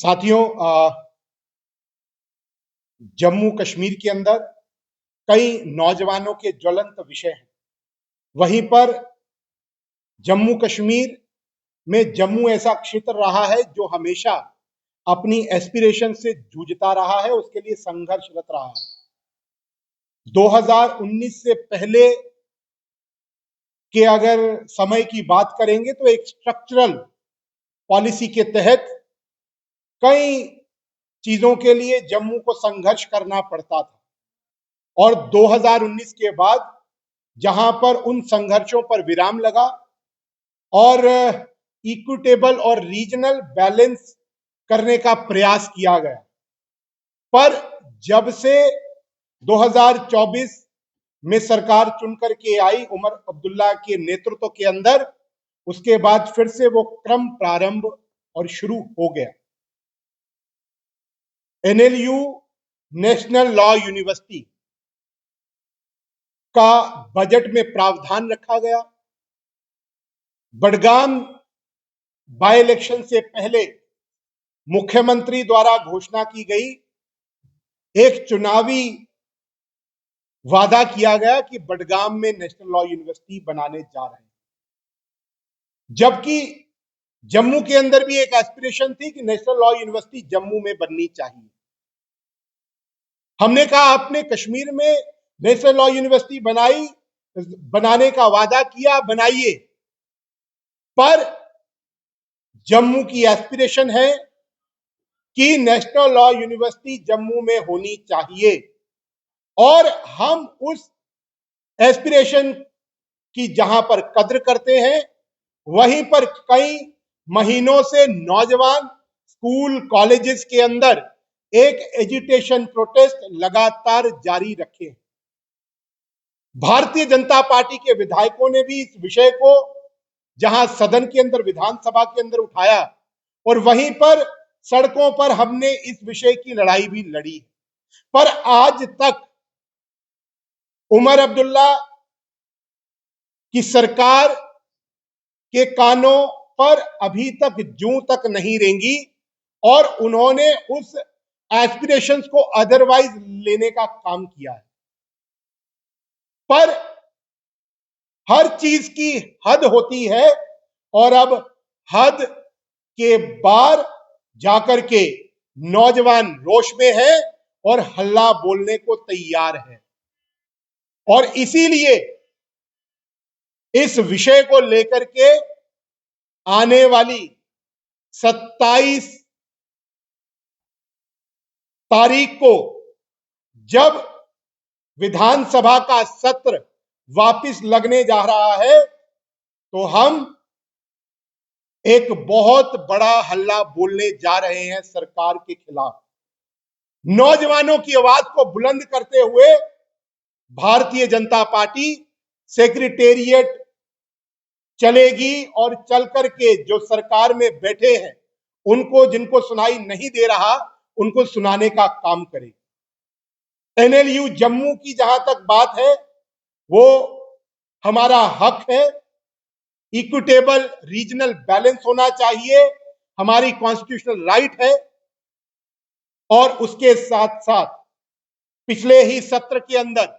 साथियों, जम्मू कश्मीर के अंदर कई नौजवानों के ज्वलंत विषय हैं। वहीं पर जम्मू कश्मीर में जम्मू ऐसा क्षेत्र रहा है जो हमेशा अपनी एस्पिरेशन से जूझता रहा है, उसके लिए संघर्षरत रहा है। 2019 से पहले के अगर समय की बात करेंगे तो एक स्ट्रक्चरल पॉलिसी के तहत कई चीजों के लिए जम्मू को संघर्ष करना पड़ता था और 2019 के बाद जहां पर उन संघर्षों पर विराम लगा और इक्विटेबल और रीजनल बैलेंस करने का प्रयास किया गया, पर जब से 2024 में सरकार चुनकर के आई उमर अब्दुल्ला के नेतृत्व के अंदर, उसके बाद फिर से वो क्रम प्रारंभ और शुरू हो गया। एनएलयू नेशनल लॉ यूनिवर्सिटी का बजट में प्रावधान रखा गया। बडगाम बाय इलेक्शन से पहले मुख्यमंत्री द्वारा घोषणा की गई एक चुनावी वादा किया गया कि बडगाम में नेशनल लॉ यूनिवर्सिटी बनाने जा रहे हैं, जबकि जम्मू के अंदर भी एक एस्पिरेशन थी कि नेशनल लॉ यूनिवर्सिटी जम्मू में बननी चाहिए। हमने कहा आपने कश्मीर में नेशनल लॉ यूनिवर्सिटी बनाने का वादा किया, बनाइए, पर जम्मू की एस्पिरेशन है कि नेशनल लॉ यूनिवर्सिटी जम्मू में होनी चाहिए और हम उस एस्पिरेशन की जहां पर कद्र करते हैं, वहीं पर कई महीनों से नौजवान स्कूल कॉलेजेस के अंदर एक एजिटेशन प्रोटेस्ट लगातार जारी रखे। भारतीय जनता पार्टी के विधायकों ने भी इस विषय को जहां सदन के अंदर, विधानसभा के अंदर उठाया और वहीं पर सड़कों पर हमने इस विषय की लड़ाई भी लड़ी, पर आज तक उमर अब्दुल्ला की सरकार के कानों पर अभी तक जूं तक नहीं रेंगी और उन्होंने उस एस्पिरेशंस को अदरवाइज लेने का काम किया है। पर हर चीज की हद होती है और अब हद के बाहर जाकर के नौजवान रोष में है और हल्ला बोलने को तैयार है, और इसीलिए इस विषय को लेकर के आने वाली 27 तारीख को जब विधानसभा का सत्र वापस लगने जा रहा है, तो हम एक बहुत बड़ा हल्ला बोलने जा रहे हैं सरकार के खिलाफ। नौजवानों की आवाज को बुलंद करते हुए भारतीय जनता पार्टी सेक्रेटेरिएट चलेगी और चल करके जो सरकार में बैठे हैं उनको, जिनको सुनाई नहीं दे रहा, उनको सुनाने का काम करेगी। एनएलयू जम्मू की जहां तक बात है, वो हमारा हक है। इक्विटेबल रीजनल बैलेंस होना चाहिए, हमारी कॉन्स्टिट्यूशनल राइट है। और उसके साथ साथ पिछले ही सत्र के अंदर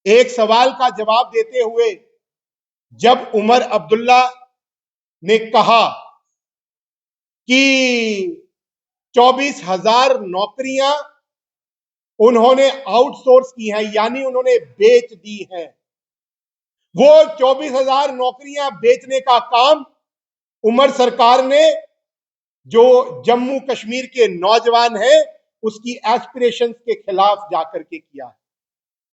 एक सवाल का जवाब देते हुए जब उमर अब्दुल्ला ने कहा कि 24,000 नौकरियां उन्होंने आउटसोर्स की हैं, यानी उन्होंने बेच दी हैं, वो 24,000 नौकरियां बेचने का काम उमर सरकार ने, जो जम्मू कश्मीर के नौजवान हैं, उसकी एस्पिरेशंस के खिलाफ जाकर के किया है।